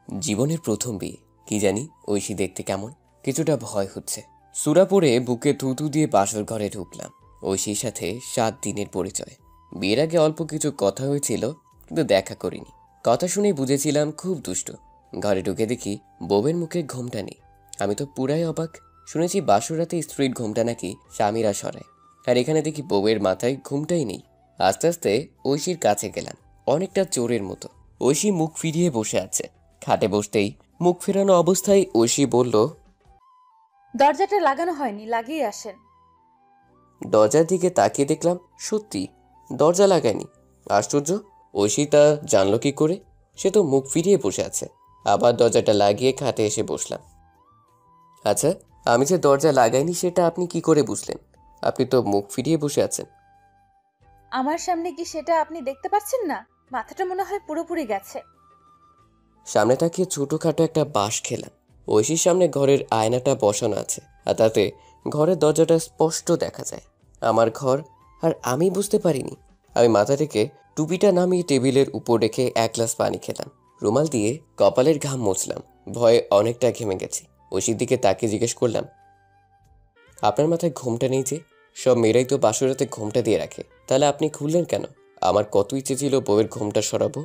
জীবনের প্রথম বিয়ে, কি জানি ঐশী দেখতে কেমন, কিছুটা ভয় হচ্ছে। সূরা পরে বুকে থুতু দিয়ে বাসর ঘরে ঢুকলাম। ঐশীর সাথে 7 দিনের পরিচয়। বিয়ের আগে অল্প কিছু কথা হয়েছিল, কিন্তু দেখা করিনি। কথা শুনেই বুঝেছিলাম খুব দুষ্ট। ঘরে ঢুকে দেখি বউয়ের মুখে ঘোমটা নেই। আমি তো পুরাই অবাক। শুনেছি বাসর রাতে স্ত্রীর ঘোমটা নাকি স্বামীরা সরায়, আর এখানে দেখি বউয়ের মাথায় ঘোমটাই নেই। আস্তে আস্তে ঐশীর কাছে গেলাম, অনেকটা চোরের মতো। ঐশী মুখ ফিরিয়ে বসে আছে। খাটে বসতেই মুখ ফেরানো অবস্থায় ঐশী বলল, দরজাটা লাগানো হয়নি, লাগিয়ে আসেন। দরজার দিকে তাকিয়ে দেখলাম সত্যি দরজা লাগায়নি। আশ্চর্য, ঐশী তা জানলো কি করে? সে তো মুখ ফিরিয়ে বসে আছে। আবার দরজাটা লাগিয়ে খাটে এসে বসলাম। আচ্ছা, আমি যে দরজা লাগাইনি সেটা আপনি কি করে বুঝলেন? আপনি তো মুখ ফিরিয়ে বসে আছেন। আমার সামনে কি সেটা আপনি দেখতে পাচ্ছেন না? মাথাটা মনে হয় পুরোপুরি গেছে। সামনে তাকিয়ে ছোটখাটো একটা বাঁশ খেলাম। ঐশীর সামনে ঘরের আয়নাটা বসানো আছে, আর তাতে ঘরের দরজাটা স্পষ্ট দেখা যায়। আমার ঘর, আর আমি বুঝতে পারিনি। আমি মাথা থেকে টুপিটা নামিয়ে টেবিলের উপর রেখে 1 গ্লাস পানি খেলাম। রুমাল দিয়ে কপালের ঘাম মুছলাম। ভয়ে অনেকটা ঘেমে গেছি। ঐশীর দিকে তাকিয়ে জিজ্ঞেস করলাম, আপনার মাথায় ঘোমটা নেই যে? সব মেয়েরাই তো বাসরাতে ঘোমটা দিয়ে রাখে, তাহলে আপনি খুললেন কেন? আমার কত ইচ্ছে ছিল বউয়ের ঘোমটা সরাবো।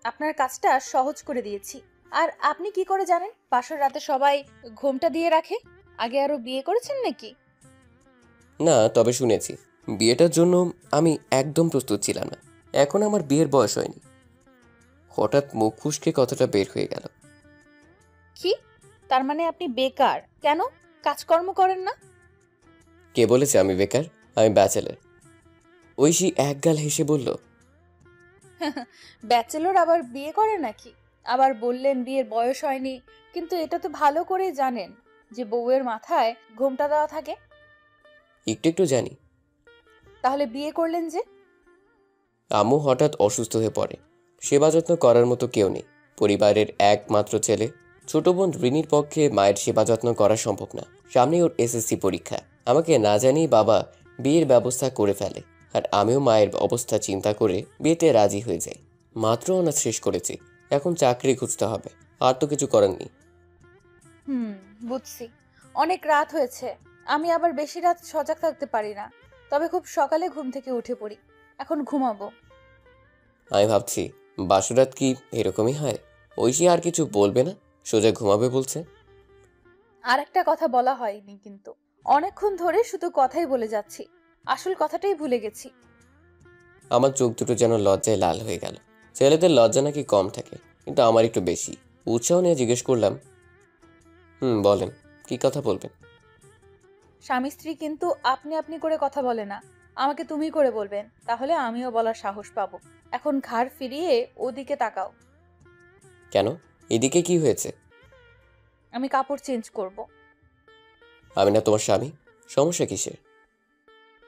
আপনার কাজটা সহজ করে দিয়েছি। আর আপনি কি করে জানেন বাসর রাতে সবাই ঘোমটা দিয়ে রাখে? আগে আরো বিয়ে করেছেন নাকি? না, তবে শুনেছি। বিয়েটার জন্য আমি একদম প্রস্তুত ছিলাম না। এখন আমার বিয়ের বয়স হয়নি। হঠাৎ মুখ ফুসকে কথাটা বের হয়ে গেল। কি? তার মানে আপনি বেকার? কেন, কাজকর্ম করেন না? কে বলেছে আমি বেকার? আমি ব্যাচেলর। ঐশী একগাল হেসে বলল, ব্যাচেলর আবার বিয়ে করে নাকি? আবার বললেন বিয়ের বয়স হয়নি, কিন্তু এটা তো ভালো করেই জানেন যে বউয়ের মাথায় ঘোমটা দেওয়া থাকে। একটু একটু জানি। তাহলে বিয়ে করলেন যে? আম্মু হঠাৎ অসুস্থ হয়ে পড়ে। সেবা যত্ন করার মতো কেউ নেই। পরিবারের একমাত্র ছেলে। ছোট বোন রিনির পক্ষে মায়ের সেবা যত্ন করা সম্ভব না। সামনে ওর এসএসসি পরীক্ষা। আমাকে না জানিয়ে বাবা বিয়ের ব্যবস্থা করে ফেলে, আর আমিও মায়ের অবস্থা চিন্তা করে বিয়েতে রাজি হয়ে যাই। মাত্র অনার্স শেষ করেছি, এখন চাকরি খুঁজতে হবে। আর তো কিছু করার নেই। হুম, বুঝছি। অনেক রাত হয়েছে। আমি আবার বেশি রাত সজাগ থাকতে পারি না। তবে খুব সকালে ঘুম থেকে উঠে পড়ি। এখন ঘুমাবো। আমি ভাবছি, বাসরাত কি এরকমই হয়? ঐশী আর কিছু বলবে না, সোজা ঘুমাবে বলছে। আর একটা কথা বলা হয়নি কিন্তু। অনেকক্ষণ ধরে শুধু কথাই বলে যাচ্ছি, আসল কথাটাই ভুলে গেছি। আমার চোখ দুটো যেন লজ্জায় লাল হয়ে গেল। ছেলেদের লজ্জা নাকি কম থাকে, কিন্তু আমার একটু বেশি। উৎসাহ নিয়ে জিজ্ঞেস করলাম, বলেন, কি কথা বলবেন? স্বামী স্ত্রী কিন্তু আপনি আপনি করে কথা বলে না। আমাকে তুমি করে বলবেন, তাহলে আমিও বলার সাহস পাবো। এখন ঘাড় ফিরিয়ে ওদিকে তাকাও। কেন? এদিকে কি হয়েছে? আমি কাপড় চেঞ্জ করব। আমি না তোমার স্বামী? সমস্যা কিসের?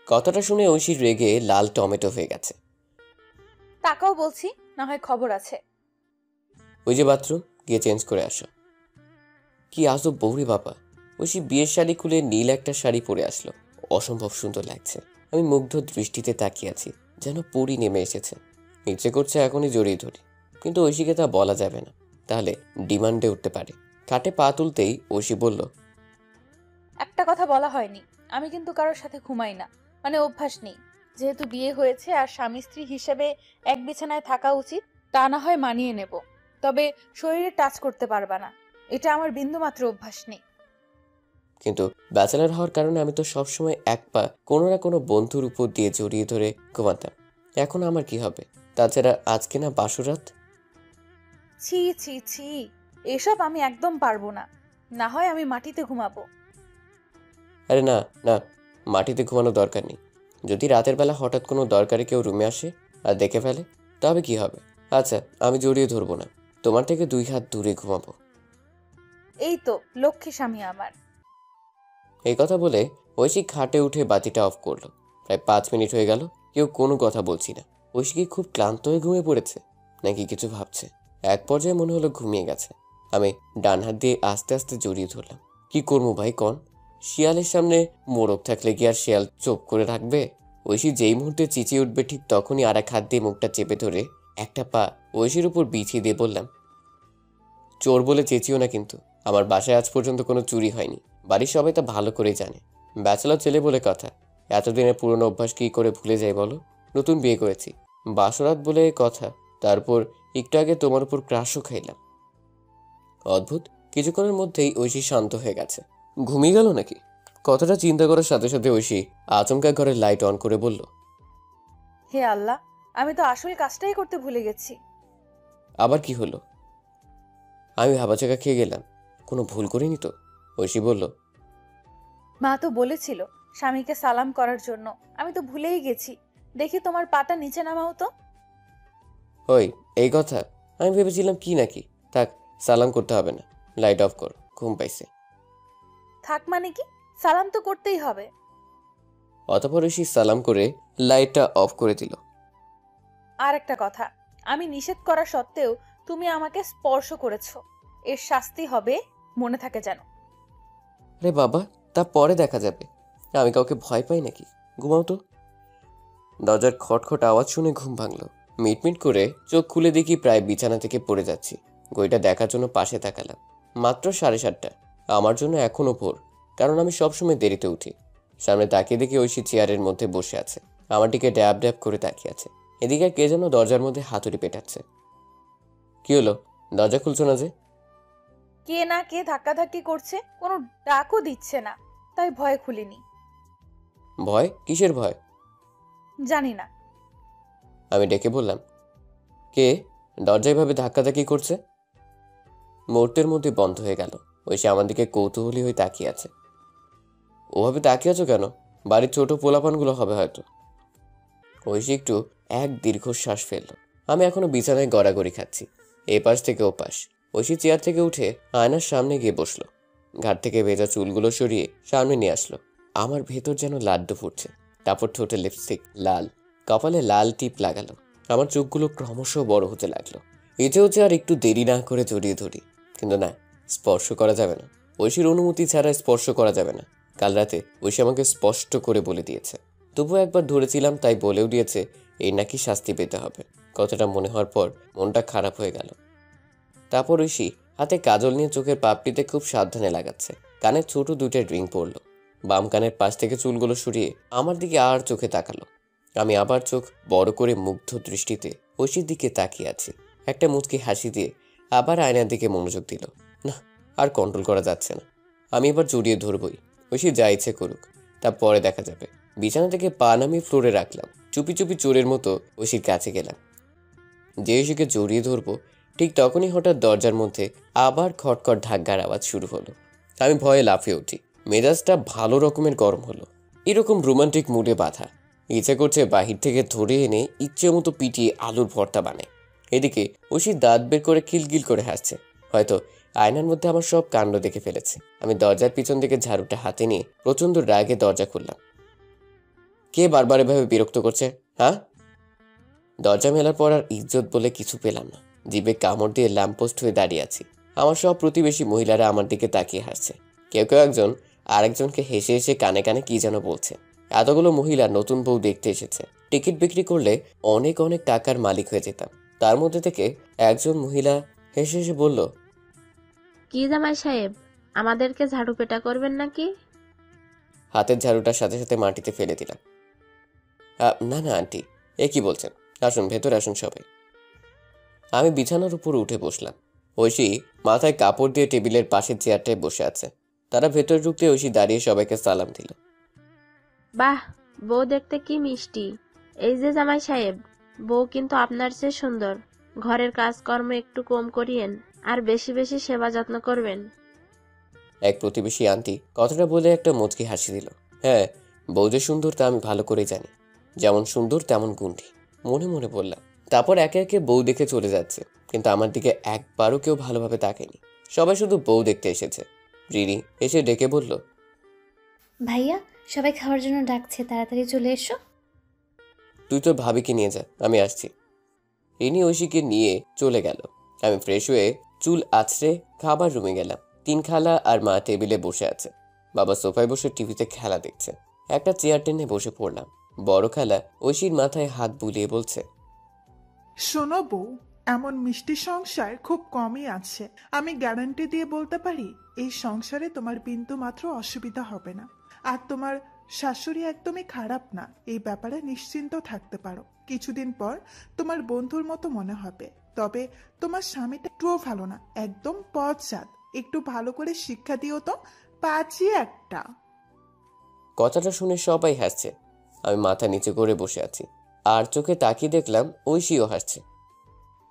কথাটা শুনে ঐশীর রেগে লাল টমেটো হয়ে গেছে। তাকাও বলছি, না হয় খবর আছে। ওই যে বাথরুম, গিয়ে চেঞ্জ করে আসো। কি আজব বউরে বাবা! ঐশী বিয়ের শাড়ি খুলে নীল একটা শাড়ি পরে আসলো। অসম্ভব সুন্দর লাগছে। আমি মুগ্ধ দৃষ্টিতে তাকিয়ে আছি, যেন পরি নেমে এসেছে। ইচ্ছে করছে এখনই জড়িয়ে ধরি, কিন্তু ঐশীকে তা বলা যাবে না, তাহলে ডিমান্ডে উঠতে পারে। খাটে পা তুলতেই ঐশী বলল, একটা কথা বলা হয়নি, আমি কিন্তু কারোর সাথে ঘুমাই না। মানে অভ্যাস নেই। যেহেতু বিয়ে হয়েছে আর স্বামী স্ত্রী হিসেবে এক বিছানায় থাকা উচিত, তা না হয় মানিয়ে নেব। তবে শরীরে টাচ করতে পারবা না, এটা আমার বিন্দুমাত্র অভ্যাস নেই। কিন্তু ব্যাচেলার হওয়ার কারণে আমি তো সবসময় এক পা কোনো না কোনো বন্ধুর উপর দিয়ে জড়িয়ে ধরে ঘুমাতাম। এখন আমার কি হবে? তাছাড়া আজকে না বাসরাত। ছি ছি ছি, এসব আমি একদম পারবো না। না হয় আমি মাটিতে ঘুমাবো। আরে না না, মাটিতে ঘুমানো দরকার নেই। যদি রাতের বেলা হঠাৎ কোনো দরকারে কেউ রুমে আসে আর দেখে ফেলে, তবে কি হবে? আচ্ছা, আমি জড়িয়ে ধরবো না, তোমার থেকে 2 হাত দূরে ঘুমাবো। এই তো লক্ষ্মী স্বামী আমার। এই কথা বলে ঐশী খাটে উঠে বাতিটা অফ করলো। প্রায় 5 মিনিট হয়ে গেল, কেউ কোনো কথা বলছি না। ঐশী কি খুব ক্লান্ত হয়ে ঘুমিয়ে পড়েছে, নাকি কিছু ভাবছে? এক পর্যায়ে মনে হলো ঘুমিয়ে গেছে। আমি ডান হাত দিয়ে আস্তে আস্তে জড়িয়ে ধরলাম। কি করবো ভাই কন? শিয়ালের সামনে মোরগ থাকলে কি আর শিয়াল চুপ করে রাখবে? ঐশী যেই মুহূর্তে চেঁচিয়ে উঠবে ঠিক তখনই আর এক হাত দিয়ে মুখটা চেপে ধরে একটা পা ঐশীর উপর বিছিয়ে দিয়ে বললাম, চোর বলে চেঁচিও না কিন্তু। আমার বাসায় আজ পর্যন্ত কোনো চুরি হয়নি, বাড়ির সবাই তা ভালো করেই জানে। ব্যাচেলর ছেলে বলে কথা, এতদিনের পুরনো অভ্যাস কী করে ভুলে যাই বলো? নতুন বিয়ে করেছি, বাসরাত বলে কথা, তারপর একটু আগে তোমার উপর ক্রাশও খাইলাম। অদ্ভুত, কিছুক্ষণের মধ্যেই ঐশী শান্ত হয়ে গেছে। ঘুমিয়ে গেল নাকি? কথাটা চিন্তা করার সাথে সাথে ঐশী আচমকা ঘরের লাইট অন করে বলল, হে আল্লাহ, আমি তো আসল কাজটাই করতে ভুলে গেছি। আবার কি হলো? আমি ভাবাচাকা খেয়ে গেলাম, কোনো ভুল করিনি তো? ঐশী বলল, মা তো বলেছিল স্বামীকে সালাম করার জন্য, আমি তো ভুলেই গেছি। দেখি তোমার পাটা নিচে নামাও তো। ওই এই কথা? আমি ভেবেছিলাম কি নাকি। থাক, সালাম করতে হবে না, লাইট অফ কর, ঘুম পাইছে। থাক মানে কি? সালাম তো করতেই হবে। অতঃপর ঐশী সালাম করে লাইটটা অফ করে দিল। আর একটা কথা, আমি নিষেধ করা সত্ত্বেও তুমি আমাকে স্পর্শ করেছো, এর শাস্তি হবে, মনে থাকে যেন। আরে বাবা, তা পরে দেখা যাবে। আমি কাউকে ভয় পাই নাকি? ঘুমাও তো। দরজার খটখট আওয়াজ শুনে ঘুম ভাঙলো। মিটমিট করে চোখ খুলে দেখি প্রায় বিছানা থেকে পড়ে যাচ্ছি। ঘড়িটা দেখার জন্য পাশে তাকালাম, মাত্র 7:30। আমার জন্য এখনো ভোর, কারণ আমি সবসময় দেরিতে উঠি। সামনে তাকিয়ে দেখি ঐশী চেয়ারের মধ্যে বসে আছে, আমার দিকে ড্যাব ড্যাব করে তাকিয়ে আছে। এদিকে কে যেন দরজার মধ্যে হাতুড়ি পেটাচ্ছে। কি হলো, দরজা খুলছো না যে? কে না কে ধাক্কাধাক্কি করছে, কোনো ডাকও দিচ্ছে না, তাই ভয়ে খুলিনি। ভয়? কিসের ভয়? জানি না। আমি ডেকে বললাম, কে দরজায় ভাবে ধাক্কাধাক্কি করছে? মুহূর্তের মধ্যে বন্ধ হয়ে গেল। ঐশী আমার দিকে কৌতূহলী হয়ে তাকিয়ে আছে। ওভাবে তাকিয়ে আছো কেন? বাড়ির ছোট পোলাপানগুলো হবে হয়তো। ঐশী একটু এক দীর্ঘশ্বাস ফেলল। আমি এখনো বিছানায় গড়াগড়ি খাচ্ছি, এপাশ থেকে ওপাশ। ঐশী চেয়ার থেকে উঠে আয়নার সামনে গিয়ে বসলো, ঘাট থেকে ভেজা চুলগুলো সরিয়ে সামনে নিয়ে আসলো। আমার ভেতর যেন লাড্ডু ফুটছে। তারপর ঠোঁটে লিপস্টিক লাল, কপালে লাল টিপ লাগালো। আমার চোখগুলো ক্রমশ বড় হতে লাগলো। ইচ্ছে হচ্ছে আর একটু দেরি না করে জড়িয়ে ধরি, কিন্তু না, স্পর্শ করা যাবে না। ঐশীর অনুমতি ছাড়া স্পর্শ করা যাবে না। কাল রাতে ঐশী আমাকে স্পষ্ট করে বলে দিয়েছে। তবুও একবার ধরেছিলাম, তাই বলেও দিয়েছে এই নাকি শাস্তি পেতে হবে। কথাটা মনে হওয়ার পর মনটা খারাপ হয়ে গেল। তারপর ঐশী হাতে কাজল নিয়ে চোখের পাপড়িতে খুব সাবধানে লাগাচ্ছে। কানে ছোট দুইটা রিং পড়লো। বাম কানের পাশ থেকে চুলগুলো সরিয়ে আমার দিকে আর চোখে তাকালো। আমি আবার চোখ বড় করে মুগ্ধ দৃষ্টিতে ঐশীর দিকে তাকিয়ে আছি। একটা মুচকি হাসি দিয়ে আবার আয়নার দিকে মনোযোগ দিল। না, আর কন্ট্রোল করা যাচ্ছে না। আমি এবার জড়িয়ে ধরবই। ঐশী যা ইচ্ছে করুক, তারপরে দেখা যাবে। বিছানা থেকে পা নামিয়ে ফ্লোরে রাখলাম। চুপি চুপি চোরের মতো ঐশীর কাছে গেলাম। যে ঐশীকে জড়িয়ে ধরবো, ঠিক তখনই হঠাৎ দরজার মধ্যে আবার খটখট ধাক্কার আওয়াজ শুরু হলো। আমি ভয়ে লাফিয়ে উঠি। মেজাজটা ভালো রকমের গরম হলো। এরকম রোমান্টিক মুডে বাঁধা, ইচ্ছে করছে বাহির থেকে ধরে এনে ইচ্ছে মতো পিটিয়ে আলুর ভর্তা বানায়। এদিকে ঐশী দাঁত বের করে খিলখিল করে হাসছে। হয়তো আয়নার মধ্যে আমার সব কাণ্ড দেখে ফেলেছে। আমি দরজার পিছন দিকে ঝাড়ুটা হাতে নিয়ে প্রচণ্ড রাগে দরজা খুললাম। কে বারবার এভাবে বিরক্ত করছে, হ্যাঁ? দরজা মেলার পর আর ইজ্জত বলে কিছু পেলাম না। জিভে কামড় দিয়ে ল্যাম্পপোস্ট হয়ে দাঁড়িয়ে আছি। আমার সব প্রতিবেশী মহিলারা আমার দিকে তাকিয়ে হাসছে। কেউ কেউ একজন আরেকজনকে হেসে হেসে কানে কানে কি যেন বলছে। এতগুলো মহিলা নতুন বউ দেখতে এসেছে। টিকিট বিক্রি করলে অনেক অনেক টাকার মালিক হয়ে যেতাম। তার মধ্যে থেকে একজন মহিলা হেসে হেসে বলল, কি জামাই সাহেব, আমাদেরকে ঝাড়ু পেটা করবেন নাকি? হাতের ঝাড়ুটার সাথে সাথে মাটিতে ফেলে দিলাম। না না আন্টি, এ কি বলছেন? আসুন, ভেতরে আসুন সবাই। আমি বিছানার উপর উঠে বসলাম। ঐশী মাথায় কাপড় দিয়ে টেবিলের পাশের চেয়ারটায় বসে আছে। তারা ভেতরে ঢুকতে ঐশী দাঁড়িয়ে সবাইকে সালাম দিল। বাহ, বউ দেখতে কি মিষ্টি। এই যে জামাই সাহেব, বউ কিন্তু আপনার চেয়ে সুন্দর। ঘরের কাজকর্ম একটু কম করিয়েন, আর বেশি বেশি সেবা যত্ন করবেন। এক প্রতিবেশী আন্টি কথাটা বলে একটা মুচকি হাসি দিল। হ্যাঁ, বউ যে সুন্দর তা আমি ভালো করে জানি। যেমন সুন্দর তেমন গুণী, মনে মনে বললাম। তারপর একে একে বউ দেখে চলে যাচ্ছে, কিন্তু আমার দিকে একবারও কেউ ভালোভাবে তাকায়নি। সবাই শুধু বউ দেখতে এসেছে। রিনি এসে ডেকে বলল, ভাইয়া, সবাই খাওয়ার জন্য ডাকছে, তাড়াতাড়ি চলে এসো। তুই তোর ভাবিকে নিয়ে যা, আমি আসছি। রিনি ঐশীকে নিয়ে চলে গেল। আমি ফ্রেশ হয়ে চুল আছড়ে খাবার রুমে গেলাম। 3 খালা আর মা টেবিলে বসে আছে। বাবা সোফায় বসে টিভিতে খেলা দেখছে। একটা চেয়ার টেনে বসে পড়লাম। বড় খালা ঐশীর মাথায় হাত বুলিয়ে বলছে, শোনো বউ, এমন মিষ্টি সংসার খুব কমই আছে। আমি গ্যারান্টি দিয়ে বলতে পারি এই সংসারে তোমার বিন্দু মাত্র অসুবিধা হবে না। আর তোমার শাশুড়ি একদমই খারাপ না, এই ব্যাপারে নিশ্চিন্ত থাকতে পারো। কিছুদিন পর তোমার বন্ধুর মতো মনে হবে। তবে তোমার স্বামীটা একটুও ভালো না, একদম পথজাত। একটু ভালো করে শিক্ষা দিও তো, পাঁচই একটা। কথাটা শুনে সবাই হাসছে। আমি মাথা নিচু করে বসে আছি, আর চোখে তাকিয়ে দেখলাম ঐশীও হাসছে।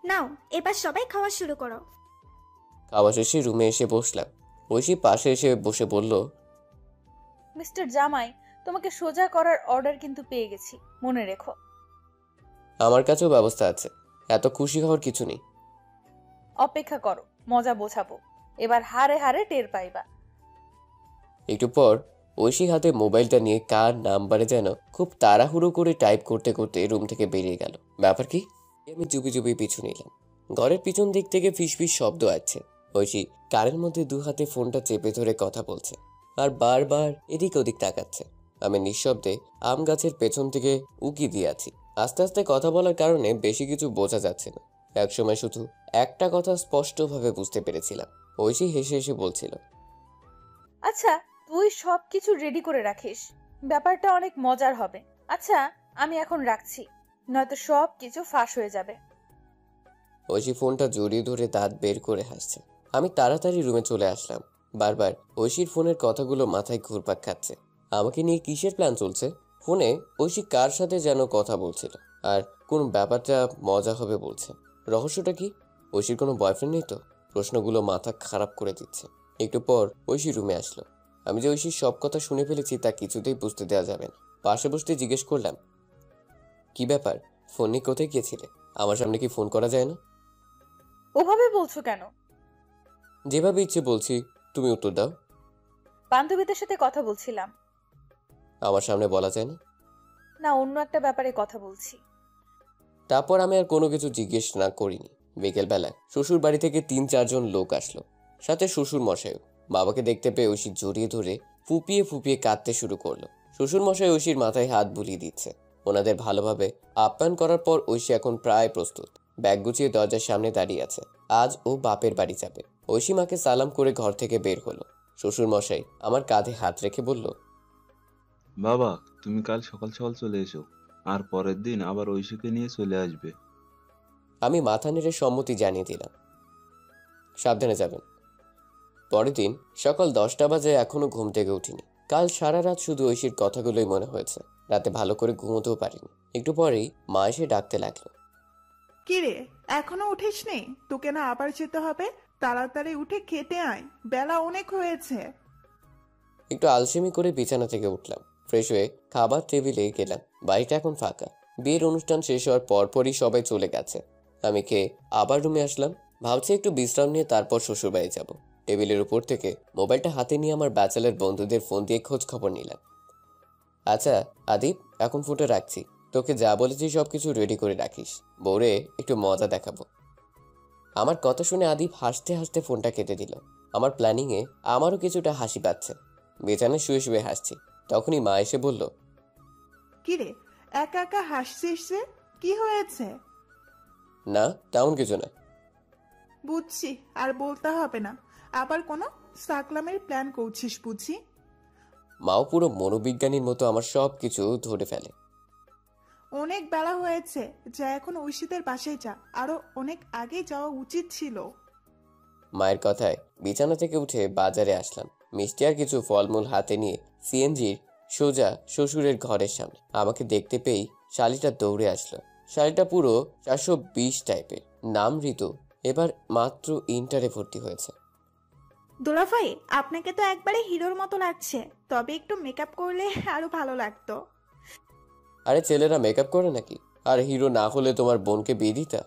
নাও এবার সবাই খাওয়া শুরু করো। খাওয়া শেষে রুমে এসে বসলাম। ঐশী পাশে এসে বসে বলল, মিস্টার জামাই, তোমাকে সোজা করার অর্ডার কিন্তু পেয়ে গেছি, মনে রেখো। আমার কাছেও ব্যবস্থা আছে, এত খুশি হওয়ার কিছু নেই। অপেক্ষা করো, মজা বোঝাবো। এবার হারে হারে টের পাইবা। একটু পর ঐশী হাতে মোবাইলটা নিয়ে কার নাম্বারে যেন খুব তাড়াহুড়ো করে টাইপ করতে করতে রুম থেকে বেরিয়ে গেল। ব্যাপার কি? আমি চুপি চুপি পিছু নিলাম। ঘরের পিছন দিক থেকে ফিসফিস শব্দ আসছে। ঐশী কারের মধ্যে দু হাতে ফোনটা চেপে ধরে কথা বলছে, আর বারবার এদিক ওদিক তাকাচ্ছে। আমি নিঃশব্দে আম গাছের পেছন থেকে উকি দিয়ে আছি। আস্তে আস্তে কথা বলার কারণে বেশি কিছু বোঝা যাচ্ছে না। একসময় শুধু একটা কথা স্পষ্টভাবে বুঝতে পেরেছিলাম। ঐশী হেসে হেসে বলছিল, আচ্ছা, তুই সবকিছু রেডি করে রাখিস, ব্যাপারটা অনেক মজার হবে। আচ্ছা, আমি এখন রাখছি, নয়তো সব কিছু ফাঁস হয়ে যাবে। ঐশী ফোনটা জড়িয়ে ধরে দাঁত বের করে হাসছে। আমি তাড়াতাড়ি রুমে চলে আসলাম। বারবার ঐশীর ফোনের কথাগুলো মাথায় ঘুরপাক খাচ্ছে। আমাকে নিয়ে কিসের প্ল্যান চলছে? ফোনে ঐশী কার সাথে যেন কথা বলছিল, আর কোন ব্যাপারটা মজা হবে বলছে। রহস্যটা কি? ঐশীর কোনো বয়ফ্রেন্ড নেই তো? প্রশ্নগুলো মাথা খারাপ করে দিচ্ছে। একটু পর ঐশী রুমে আসলো। আমি যে ঐশীর সব কথা শুনে ফেলেছি তা কিছুতেই বুঝতে দেওয়া যাবে না। পাশে বসতে জিজ্ঞেস করলাম, কি ব্যাপার, ফোন নিয়ে কোথায় গিয়েছিলে? আমার সামনে কি ফোন করা যায় না? ওভাবে বলছো কেন? যেভাবে ইচ্ছে বলছি, তুমি উত্তর দাও। বান্ধবীদের সাথে কথা বলছিলাম। আমার সামনে বলা যায় না? না, অন্য একটা ব্যাপারে কথা বলছি। তারপর আমি আর কোনো কিছু জিজ্ঞেস না করিনি। বিকেলবেলায় শ্বশুর বাড়ি থেকে 3-4 জন লোক আসলো, সাথে শ্বশুর মশাইও। বাবাকে দেখতে পেয়ে ঐশী জড়িয়ে ধরে ফুপিয়ে ফুপিয়ে কাঁদতে শুরু করলো। শ্বশুর মশাই ঐশীর মাথায় হাত বুলিয়ে দিচ্ছে। ওনাদের ভালোভাবে আপ্যায়ন করার পর ঐশী এখন প্রায় প্রস্তুত। ব্যাগ গুছিয়ে দরজার সামনে দাঁড়িয়ে আছে। আজ ও বাপের বাড়ি যাবে। ঐশী মাকে সালাম করে ঘর থেকে বের হলো। শ্বশুর মশাই আমার কাঁধে হাত রেখে বলল, বাবা, তুমি কাল সকাল সকাল চলে এসো, আর পরের দিন আবার ঐশীকে নিয়ে চলে আসবে। আমি মাথা নেড়ে সম্মতি জানিয়ে দিলাম। সাবধানে যাবেন। পরের দিন সকাল 10টা বাজে, এখনো ঘুম থেকে উঠিনি। কাল সারা রাত শুধু ঐশীর কথাগুলোই মনে হয়েছে। রাতে ভালো করে ঘুমোতেও পারিনি। একটু পরেই মা এসে ডাকতে লাগলো, কিরে, এখনো উঠিসনি? তোকে না আবার যেতে হবে? তাড়াতাড়ি উঠে খেতে আয়, বেলা অনেক হয়েছে। একটু আলসেমি করে বিছানা থেকে উঠলাম। ফ্রেশ হয়ে খাবার টেবিলে গেলাম। বাড়িটা এখন ফাঁকা। বিয়ের অনুষ্ঠান শেষ হওয়ার পরপরই সবাই চলে গেছে। আমি খেয়ে আবার রুমে আসলাম। ভাবছি একটু বিশ্রাম নিয়ে তারপর শ্বশুর বাড়ি যাব। টেবিলের উপর থেকে মোবাইলটা হাতে নিয়ে আমার ব্যাচেলার বন্ধুদের ফোন দিয়ে খোঁজ খবর নিলাম। আচ্ছা আদিপ, এখন ফোনটা রাখছি। তোকে যা বলেছি সবকিছু রেডি করে রাখিস। বউরে একটু মজা দেখাবো। আমার কথা শুনে আদিপ হাসতে হাসতে ফোনটা কেটে দিল। আমার প্ল্যানিংয়ে আমারও কিছুটা হাসি পাচ্ছে। বিছানায় শুয়ে শুয়ে হাসছি। তখনই মা এসে বলল, কিরে, একা একা হাসছিস যে, কি হয়েছে? না তেমন কিছু না। বুঝছি, আর বলতে হবে না। আবার কোনো সাকলামের প্ল্যান করছিস বুঝি? মাও পুরো মনোবিজ্ঞানীর মতো আমার সব কিছু ধরে ফেলে। অনেক বেলা হয়েছে, যা এখন ঐশীদের বাসায় যা, আরো অনেক আগে যাওয়া উচিত ছিল। মায়ের কথায় বিছানা থেকে উঠে বাজারে আসলাম। মিষ্টি আর কিছু ফলমূল হাতে নিয়ে সিএনজির সোজা শ্বশুরের ঘরের সামনে। আমাকে দেখতে পেয়েই শালিটা দৌড়ে আসলো। শালিটা পুরো 420 টাইপের, নাম ঋতু। এবার মাত্র ইন্টারে ভর্তি হয়েছে। দুলাভাই, আপনাকে তো একবারে হিরোর মতো লাগছে, তবে একটু মেকআপ করলে আরো ভালো লাগতো। আরে ছেলেরা মেকআপ করে নাকি? আর হিরো না হলে তোমার বোনকে বিয়ে দিতা?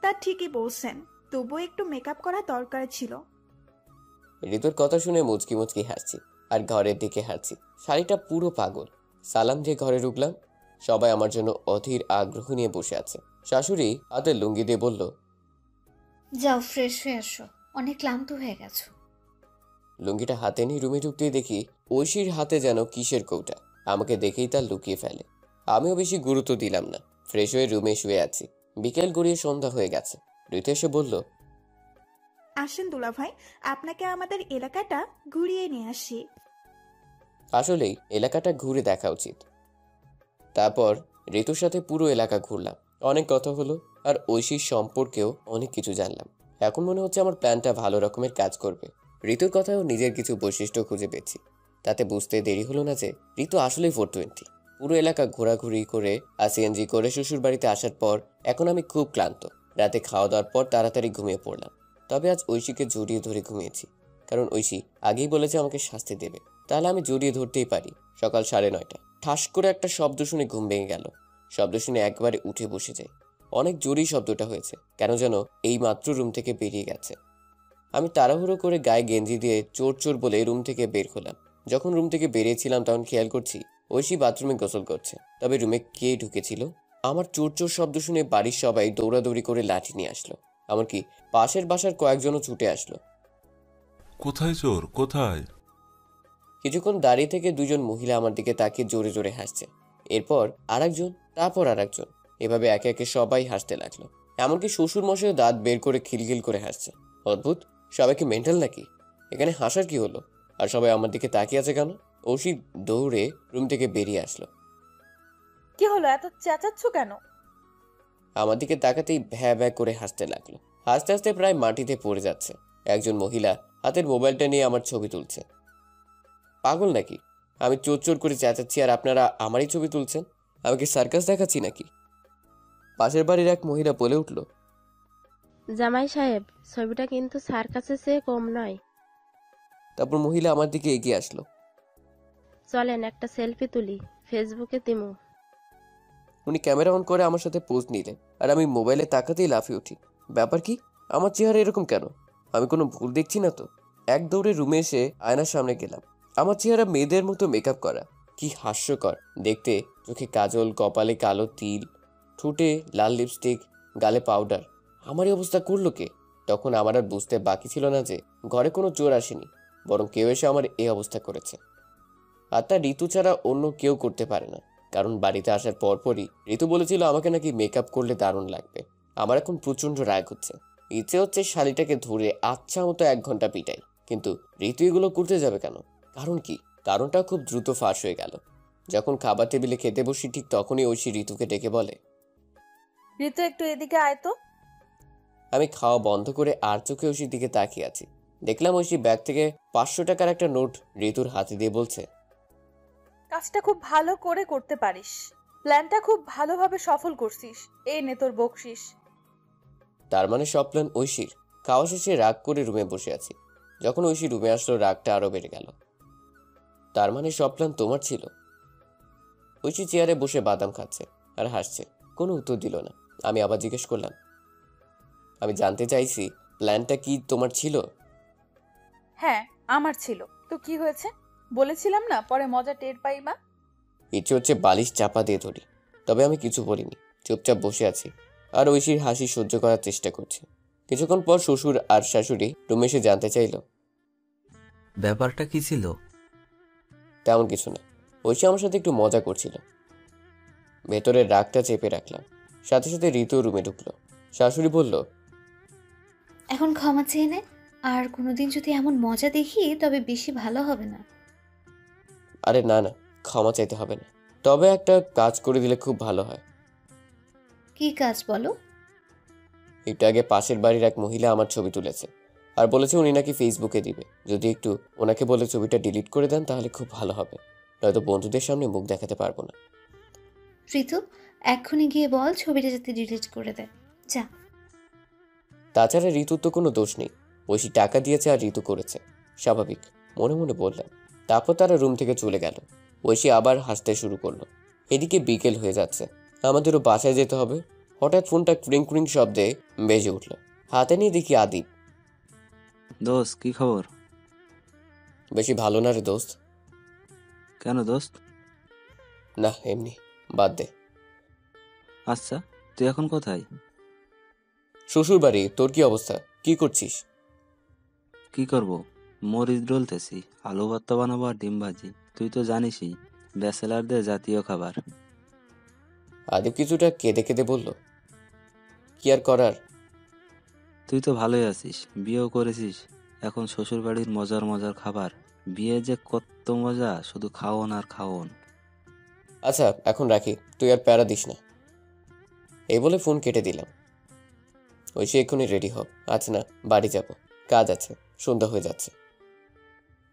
তা ঠিকই বলছেন, তবুও একটু মেকআপ করা দরকার ছিল। ঋতুর কথা শুনে মুচকি মুচকি হাসছি আর ঘরের দিকে হাঁটছি। শাড়িটা পুরো পাগল। সালাম দিয়ে ঘরে ঢুকলাম। সবাই আমার জন্য অধীর আগ্রহ নিয়ে বসে আছে। শাশুড়ি হাতে লুঙ্গি দিয়ে বলল, যাও ফ্রেশ হয়ে আসো, অনেক ক্লান্ত হয়ে গেছো। লুঙ্গিটা হাতে নিয়ে রুমে ঢুকতেই দেখি ঐশীর হাতে যেন কিসের কৌটা। আমাকে দেখেই তা লুকিয়ে ফেলে। আমিও বেশি গুরুত্ব দিলাম না। ফ্রেশ হয়ে রুমে শুয়ে আছি। বিকেল গড়িয়ে সন্ধ্যা হয়ে গেছে। ঋতু এসে বলল, আসেন দুলাভাই, আপনাকে আমাদের এলাকাটা ঘুরিয়ে নিয়ে আসি। আসলেই এলাকাটা ঘুরে দেখা উচিত। তারপর ঋতুর সাথে পুরো এলাকা ঘুরলাম, অনেক কথা হলো, আর ঐশীর সম্পর্কেও অনেক কিছু জানলাম। এখন মনে হচ্ছে আমার প্ল্যানটা ভালো রকমের কাজ করবে। ঋতুর কথাও নিজের কিছু বৈশিষ্ট্য খুঁজে পেয়েছি, তাতে বুঝতে দেরি হলো না যে ঋতু আসলেই 420। পুরো এলাকা ঘোরাঘুরি করে আর সিএনজি করে শ্বশুর বাড়িতে আসার পর এখন আমি খুব ক্লান্ত। রাতে খাওয়া দাওয়ার পর তাড়াতাড়ি ঘুমিয়ে পড়লাম। তবে আজ ঐশীকে জড়িয়ে ধরে ঘুমিয়েছি, কারণ ঐশী আগেই বলেছে আমাকে শাস্তি দেবে, তাহলে আমি জড়িয়ে ধরতেই পারি। সকাল 9:30, ঠাস করে একটা শব্দ শুনে ঘুম ভেঙে গেল। শব্দ শুনে একবারে উঠে বসে যাই। অনেক জোরেই শব্দটা হয়েছে, কেন যেন এই মাত্র রুম থেকে বেরিয়ে গেছে। আমি তাড়াহুড়ো করে গায়ে গেঞ্জি দিয়ে চোর চোর বলে রুম থেকে বের হলাম। যখন রুম থেকে বেরিয়েছিলাম তখন খেয়াল করছি ঐশী বাথরুমে গোসল করছে। তবে রুমে কে ঢুকেছিল? আমার চোর চোর শব্দ শুনে বাড়ির সবাই দৌড়াদৌড়ি করে লাঠি নিয়ে আসলো, এমনকি পাশের বাসার কয়েকজনও ছুটে আসলো। কোথায় চোর, কোথায়? কিছুক্ষণ দাঁড়িয়ে থেকে দুজন মহিলা আমার দিকে তাকিয়ে জোরে জোরে হাসছে। এরপর আরেকজন, তারপর আরেকজন, এভাবে একে একে সবাই হাসতে লাগলো। এমনকি শ্বশুর মশাইও দাঁত বের করে খিলখিল করে হাসছে। অদ্ভুত, সবাই কি মেন্টাল নাকি? এখানে হাসার কি হলো? আর সবাই আমার দিকে তাকিয়ে আছে কেন? ঐশী দৌড়ে রুম থেকে বেরিয়ে আসলো। কি হলো, এত চেঁচাচ্ছ কেন? আমার দিকে তাকাতেই ভ্যা ভ্যা করে হাসতে লাগলো। হাসতে হাসতে প্রায় মাটিতে পড়ে যাচ্ছে। একজন মহিলা হাতের মোবাইলটা নিয়ে আমার ছবি তুলছে। পাগল নাকি? আমি চোর চোর করে চেঁচাচ্ছি আর আপনারা আমারই ছবি তুলছেন? আমাকে সার্কাস দেখাচ্ছি নাকি? পাশের বাড়ির এক মহিলা বলে উঠল, জামাই সাহেব, ছবিটা কিন্তু সার্কাসের চেয়ে কম নয়। তারপর মহিলা আমার দিকে এগিয়ে আসলো। চলেন একটা সেলফি তুলি, ফেসবুকে দিমু। উনি ক্যামেরা অন করে আমার সাথে পোজ নিলেন, আর আমি মোবাইলে তাকাতেই লাফিয়ে উঠি। ব্যাপার কি? আমার চেহারা এরকম কেন? আমি কোনো ভুল দেখছি না তো? এক দৌড়ে রুমে এসে আয়নার সামনে গেলাম। আমার চেহারা মেয়েদের মতো মেকআপ করা, কি হাস্যকর দেখতে। চোখে কাজল, কপালে কালো তিল, ঠোঁটে লাল লিপস্টিক, গালে পাউডার। আমার এই অবস্থা করলো কে? তখন আমার আর বুঝতে বাকি ছিল না যে ঘরে কোনো চোর আসেনি, বরং কেউ এসে আমার এই অবস্থা করেছে। আর তা ঋতু ছাড়া অন্য কেউ করতে পারে না, কারণ বাড়িতে আসার পরপরই ঋতু বলেছিল আমাকে নাকি মেকআপ করলে দারুণ লাগবে। আমার এখন প্রচন্ড রাগ হচ্ছে, ইচ্ছে হচ্ছে শালিটাকে ধরে আচ্ছা মতো 1 ঘন্টা পিটাই। কিন্তু ঋতু এগুলো করতে যাবে কেন? কারণ কি? কারণটা খুব দ্রুত ফাঁস হয়ে গেল। যখন খাবার টেবিলে খেতে বসি ঠিক তখনই ঐশী ঋতুকে ডেকে বলে, ঋতু একটু এদিকে আয় তো। আমি খাওয়া বন্ধ করে আর চোখে ঐশীর দিকে তাকিয়ে আছি। দেখলাম ঐশী ব্যাগ থেকে 500 টাকার একটা নোট ঋতুর হাতে দিয়ে বলছে, কাজটা খুব ভালো করে করতে পারিস, প্ল্যানটা খুব ভালোভাবে সফল করছিস, এই নে তোর বকশিস। তার মানে সব প্ল্যান ঐশীর। খাওয়া শেষে রাগ করে রুমে বসে আছি। যখন ঐশী রুমে আসলো রাগটা আরো বেড়ে গেল। তার মানে সব প্ল্যান তোমার ছিল? ঐশী চেয়ারে বসে বাদাম খাচ্ছে আর হাসছে, কোনো উত্তর দিল না। আমি আবার জিজ্ঞেস করলাম, আমি জানতে চাইছি প্ল্যানটা কি তোমার ছিল? হ্যাঁ, আমার ছিল। তো কি হয়েছে? বলেছিলাম না পরে মজা টের পাইবা। ইচ্ছে হচ্ছে বালিশ চাপা দিয়ে ধরি। তবে আমি কিছু বলিনি, চুপচাপ বসে আছি আর ঐশীর হাসি সহ্য করার চেষ্টা করছি। কিছুক্ষণ পর শ্বশুর আর শাশুড়ি রুমে এসে জানতে চাইল, ব্যাপারটা কি ছিল? তেমন কিছু না, ঐশী আমার সাথে একটু মজা করছিল। ভেতরের রাগটা চেপে রাখলাম। সাথে সাথে ঋতু রুমে ঢুকলো। শাশুড়ি বলল, এখন ক্ষমা চেয়ে নে, আর কোনোদিন যদি এমন মজা দেখি তবে বেশি ভালো হবে না। আরে না না, ক্ষমা চাইতে হবে না, তবে একটা কাজ করে দিলে খুব ভালো হয়। কি কাজ বলো? একটু আগে পাশের বাড়ির এক মহিলা আমার ছবি তুলেছে আর বলেছে উনি নাকি ফেসবুকে দিবে। যদি একটু ওনাকে বলে ছবিটা ডিলিট করে দেন তাহলে খুব ভালো হবে, নয়তো বন্ধুদের সামনে মুখ দেখাতে পারবো না। ঋতু, এক্ষুনি গিয়ে বল ছবিটা যাতে ডিলিট করে দেয়, যা। তাছাড়া ঋতুর তো কোনো দোষ নেই, ঐশী টাকা দিয়েছে আর ঋতু করেছে, স্বাভাবিক মনে মনে বললাম। তারপর তারা রুম থেকে চলে গেল। ঐশী আবার হাসতে শুরু করলো। এদিকে বিকেল হয়ে যাচ্ছে, আমাদেরও বাসায় যেতে হবে। হঠাৎ ফোনটা ক্রিং ক্রিং শব্দে বেজে উঠলো। হাতে নিয়ে দেখি আদিপ। দোস্ত, কি খবর? বেশি ভালো না রে দোস্ত। কেন দোস্ত? না এমনি, বাদ দে। আচ্ছা, তুই এখন কোথায়? শ্বশুর বাড়ি। তোর কি অবস্থা? কি করছিস? কি করব, মরিচ ডলতেছি, আলু ভর্তা বানাবো আর ডিম ভাজি। তুই তো জানিসই, ব্যাচেলারদের জাতীয় খাবার। আদিপ কিছুটা কেঁদে কেঁদে বলল, কি আর করার। তুই তো ভালোই আছিস, বিয়েও করেছিস। এখন শ্বশুর বাড়ির মজার মজার খাবার। বিয়ে যে কত মজা, শুধু খাওন আর খাওন। আচ্ছা এখন রাখি, তুই আর প্যারা দিস না। এই বলে ফোন কেটে দিলাম। ঐশী এক্ষুনি রেডি হ, আজ না বাড়ি যাব, কাজ আছে, সন্ধ্যা হয়ে যাচ্ছে।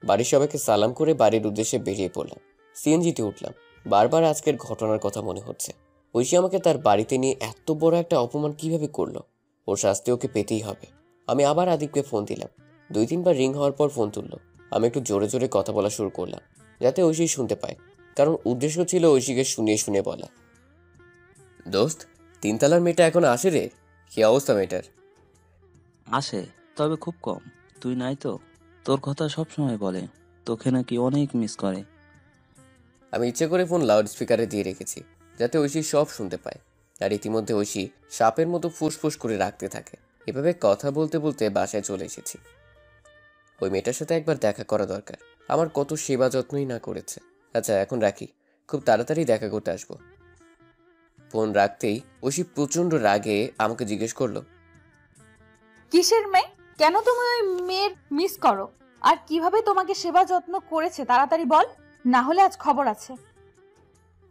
বাড়ির সবাইকে সালাম করে বাড়ির উদ্দেশ্যে বেরিয়ে পড়লাম। সিএনজিতে উঠলাম। বারবার আজকের ঘটনার কথা মনে হচ্ছে। ঐশী আমাকে তার বাড়িতে নিয়ে এত বড় একটা অপমান কিভাবে করলো। ওর শাস্তি ওকে পেতেই হবে। আমি আবার আদিবকে ফোন দিলাম। 2-3 বার রিং হওয়ার পর ফোন তুললো। আমি একটু জোরে জোরে কথা বলা শুরু করলাম, যাতে ঐশী শুনতে পায়, কারণ উদ্দেশ্য ছিল ঐশীকে শুনিয়ে শুনে বলা। দোস্ত, 3 তলার মেয়েটা এখন আসে রে? কি অবস্থা মেয়েটার? আসে, তবে খুব কম। তুই নাই তো, তোর কথা সব সময় বলে, তোকে নাকি অনেক মিস করে। আমি ইচ্ছে করে ফোন লাউড স্পিকারে দিয়ে রেখেছি, যাতে ঐশী সব শুনতে পায়। আর ইতিমধ্যে ঐশী সাপের মতো ফুসফুস করে রাখতে থাকে। এভাবে কথা বলতে বলতে বাসায় চলে এসেছি। ওই মেয়েটার সাথে একবার দেখা করা দরকার। আমার কত সেবা যত্নই না করেছে। আচ্ছা এখন রাখি, খুব তাড়াতাড়ি দেখা করতে আসবো। ফোন রাখতেই ঐশী প্রচন্ড রাগে আমাকে জিজ্ঞেস করলো, কিসের মেয়ে? কেন তুমি ওই মেয়ের মিস করো? আর কিভাবে তোমাকে সেবা যত্ন করেছে তাড়াতাড়ি বল, না হলে আজ খবর আছে।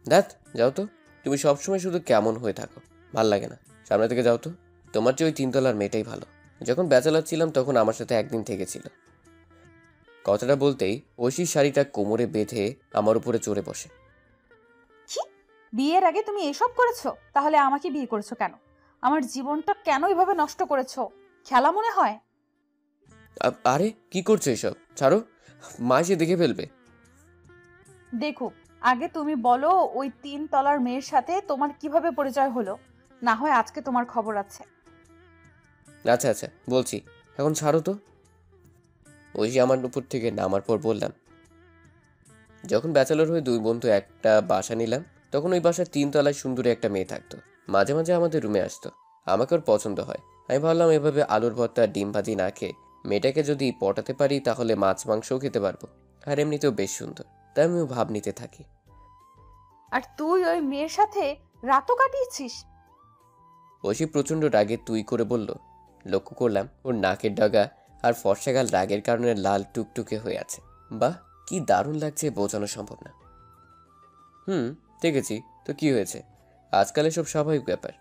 দেখ যাও তো, তুমি সবসময় শুধু কেমন হয়ে থাকো, ভাল লাগে না। সামনে থেকে যাও তো। তোমার চেয়ে ওই 3 তলার মেয়েটাই ভালো। যখন ব্যাচেলর ছিলাম তখন আমার সাথে একদিন থেকেছিল। কথাটা বলতেই ঐশীর শাড়িটা কোমরে বেঁধে আমার উপরে চড়ে বসে। কি? বিয়ের আগে তুমি এসব করেছো? তাহলে আমাকে বিয়ে করেছো কেন? আমার জীবনটা কেন এভাবে নষ্ট করেছো? খেলা মনে হয়? আরে কি করছো এসব? ছাড়ো, মা এসে দেখে ফেলবে। দেখো, আগে তুমি বলো ওই 3 তলার মেয়ের সাথে তোমার কিভাবে পরিচয় হলো, না হয় আজকে তোমার খবর আছে। আচ্ছা আচ্ছা বলছি, এখন ছাড়ো তো। ঐশী আমার উপর থেকে নামার পর বললাম, যখন ব্যাচেলর হয়ে 2 বন্ধু একটা বাসা নিলাম, তখন ওই বাসার 3 তলায় সুন্দরী একটা মেয়ে থাকতো। মাঝে মাঝে আমাদের রুমে আসতো। আমাকে ওর পছন্দ হয়। আমি ভাবলাম এভাবে আলুর ভর্তা ডিম ভাজি না খেয়ে মেয়েটাকে যদি পটাতে পারি তাহলে মাছ মাংসও খেতে পারবো। আর এমনিতেও বেশ সুন্দর, তাই আমিও ভাব নিতে থাকি। আর তুই ওই মেয়ের সাথে রাতও কাটিয়েছিস? ঐশী প্রচণ্ড রাগে তুই করে বলল। লক্ষ্য করলাম ওর নাকের ডগা আর ফর্সা গাল রাগের কারণে লাল টুকটুকে হয়ে আছে। বাহ, কি দারুণ লাগছে, বোঝানো সম্ভব না। দেখেছি তো, কি হয়েছে? আজকাল এসব স্বাভাবিক ব্যাপার।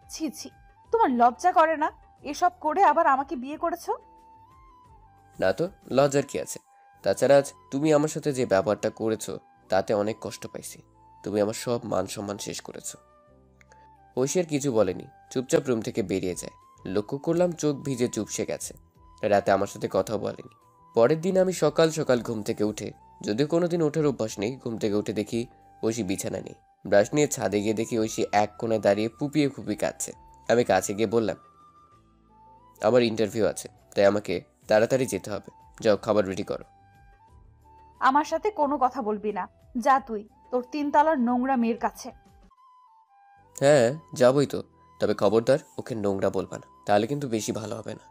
ছি ছি, তোমার লজ্জা করে না? এসব করে আবার আমাকে বিয়ে করেছো? না তো, লজ্জার কি আছে? তাছাড়া আজ তুমি আমার সাথে যে ব্যাপারটা করেছো তাতে অনেক কষ্ট পাইছি। তুমি আমার সব মান সম্মান শেষ করেছো। ঐশী আর কিছু বলেনি, চুপচাপ রুম থেকে বেরিয়ে যায়। লক্ষ্য করলাম চোখ ভিজে চুপসে গেছে। রাতে আমার সাথে কথাও বলেনি। পরের দিন আমি সকাল সকাল ঘুম থেকে উঠে, যদিও কোনোদিন ওঠার অভ্যাস নেই, ঘুম থেকে উঠে দেখি ঐশী বিছানা নেই। ব্রাশ নিয়ে ছাদে গিয়ে দেখি ঐশী এক কোণে দাঁড়িয়ে ফুপিয়ে ফুপিয়ে কাঁদছে। আমি কাছে গিয়ে বললাম, আমার ইন্টারভিউ আছে, তাই আমাকে তাড়াতাড়ি যেতে হবে। যাও, খাবার রেডি করো। আমার সাথে কোনো কথা বলবি না, যা তুই তোর 3 তলার নোংরা মেয়ের কাছে। হ্যাঁ যাবই তো, তবে খবরদার ওকে নোংরা বলবা না, তাহলে কিন্তু বেশি ভালো হবে না।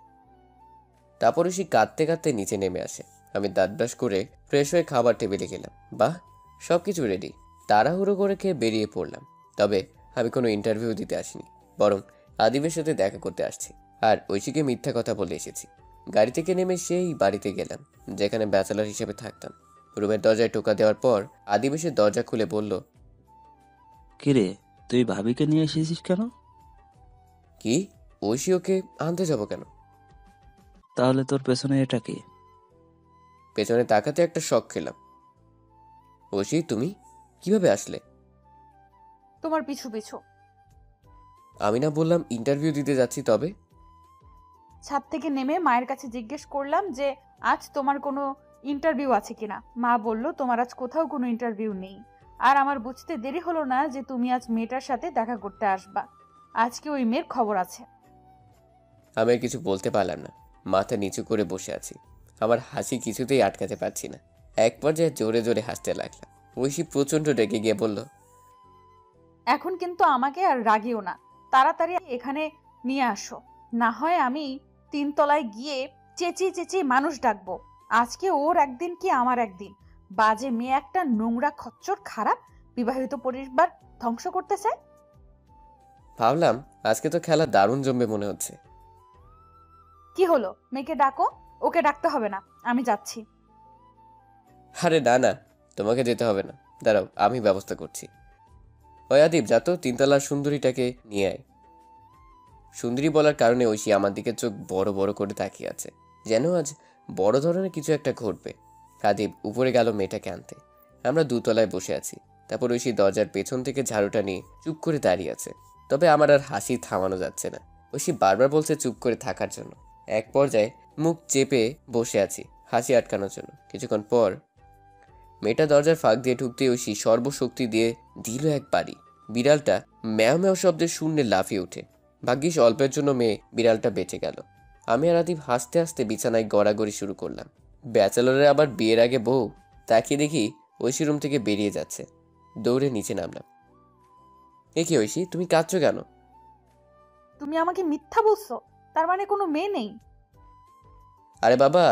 তারপরে সে কাঁদতে কাঁদতে নিচে নেমে আসে। আমি দাঁত ব্রাশ করে ফ্রেশ হয়ে খাবার টেবিলে গেলাম। বাহ, সব কিছু রেডি। তাড়াহুড়ো করে খেয়ে বেরিয়ে পড়লাম। তবে আমি কোনো ইন্টারভিউ দিতে আসিনি, বরং আদিবের সাথে দেখা করতে আসছি। আর ঐশীকে মিথ্যা কথা বলে এসেছি। গাড়ি থেকে নেমে সেই বাড়িতে গেলাম যেখানে ব্যাচেলর হিসেবে থাকতাম। রুমের দরজায় টোকা দেওয়ার পর আদিব এসে দরজা খুলে বলল, কিরে, তুই ভাবিকে নিয়ে এসেছিস কেন? কি? ঐশী ওকে আনতে যাব কেন? তাহলে তোর পেছনে এটা কি? পেছনে তাকাতে একটা শক খেলাম। ঐশী, তুমি কিভাবে আসলে? তোমার পিছু পিছু। আমি না বললাম ইন্টারভিউ দিতে যাচ্ছি? তবে ছাদ থেকে নেমে মায়ের কাছে জিজ্ঞেস করলাম যে আজ তোমার কোনো ইন্টারভিউ আছে কিনা। মা বলল তোমার আজ কোথাও কোনো ইন্টারভিউ নেই। আর আমার বুঝতে দেরি হলো না যে তুমি আজ মেয়েটার সাথে দেখা করতে আসবা। আজকে ওই মেয়ের খবর আছে। আমি আর কিছু বলতে পারলাম না, মাথা নিচু করে বসে আছি। আমার হাসি কিছুতেই আটকাতে পারছি না। এক পর্যায়ে জোরে জোরে হাসতে লাগলাম। ঐশী প্রচণ্ড রেগে গিয়ে বলল, এখন কিন্তু আমাকে আর রাগিও না, তাড়াতাড়ি এখানে নিয়ে আসো, না হয় আমি 3 তলায় গিয়ে চেঁচিয়ে চেঁচিয়ে মানুষ ডাকবো। আজকে ওর একদিন কি আমার একদিন। বাজে মেয়ে একটা, নোংরা খচ্চর, খারাপ, বিবাহিত পরিবার ধ্বংস করতে চায়। ভাবলাম আজকে তো খেলা দারুণ জমবে মনে হচ্ছে। কি হলো, মেয়েকে ডাকো। ওকে ডাকতে হবে না, আমি যাচ্ছি। আরে না না, তোমাকে যেতে হবে না, দাঁড়াও আমি ব্যবস্থা করছি। ওই আদিব, যা তো তিনতলার সুন্দরীটাকে নিয়ে আয়। সুন্দরী বলার কারণে ঐশী আমার দিকে চোখ বড় বড় করে তাকিয়ে আছে, যেন আজ বড় ধরনের কিছু একটা ঘটবে। আদিব উপরে গেল মেয়েটাকে আনতে। আমরা দুতলায় বসে আছি। তারপর ঐশী দরজার পেছন থেকে ঝাড়ুটা নিয়ে চুপ করে দাঁড়িয়ে আছে। তবে আমার আর হাসি থামানো যাচ্ছে না। ঐশী বারবার বলছে চুপ করে থাকার জন্য। এক পর্যায়ে মুখ চেপে বসে আছি হাসি আটকানোর জন্য। কিছুক্ষণ পর মেয়েটা দরজার ফাঁক দিয়ে ঢুকতে ঐশী সর্বশক্তি দিয়ে দিল এক বাড়ি। বিড়ালটা ম্যাও ম্যাও শব্দে শূন্যে লাফিয়ে ওঠে। ভাগ্যিস অল্পের জন্য বিড়ালটা বেঁচে গেল। আমি আর আদিব হাসতে হাসতে বিছানায় গড়াগড়ি শুরু করলাম। ব্যাচেলরের আবার বিয়ের আগে বউ। তাকিয়ে দেখি ঐশী রুম থেকে বেরিয়ে যাচ্ছে। দৌড়ে নিচে নামলাম। এ কি ঐশী, তুমি কাঁদছো কেন? তুমি আমাকে মিথ্যা বলছো? তার মানে কোনো মেয়ে নেই? আরে বাবা,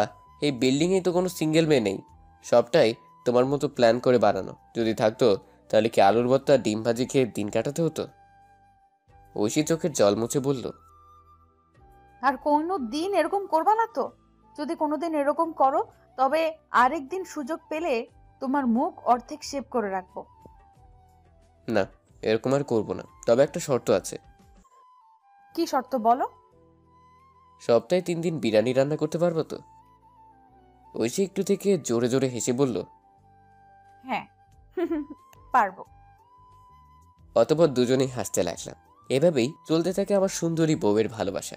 এই বিল্ডিংয়ে তো কোনো সিঙ্গেল মেয়ে নেই। সবটাই তোমার মতো প্ল্যান করে বানানো। যদি থাকতো তাহলে কি আলুর ভর্তা ডিম ভাজি খেয়ে দিন কাটাতে হতো? ঐশী চোখের জল মুছে বলল, আর কোনো দিন এরকম করবা না তো? যদি কোনোদিন এরকম করো তবে আরেকদিন সুযোগ পেলে তোমার মুখ অর্ধেক শেভ করে রাখবো। না, এরকম আর করবো না, তবে একটা শর্ত আছে। কি শর্ত বলো? সপ্তাহে 3 দিন বিরিয়ানি রান্না করতে পারবো তো? ঐশী একটু থেকে জোরে জোরে হেসে বলল, হ্যাঁ পারবো। অতঃপর দুজনেই হাসতে লাগলাম। এভাবেই চলতে থাকে আমার সুন্দরী বউয়ের ভালোবাসা।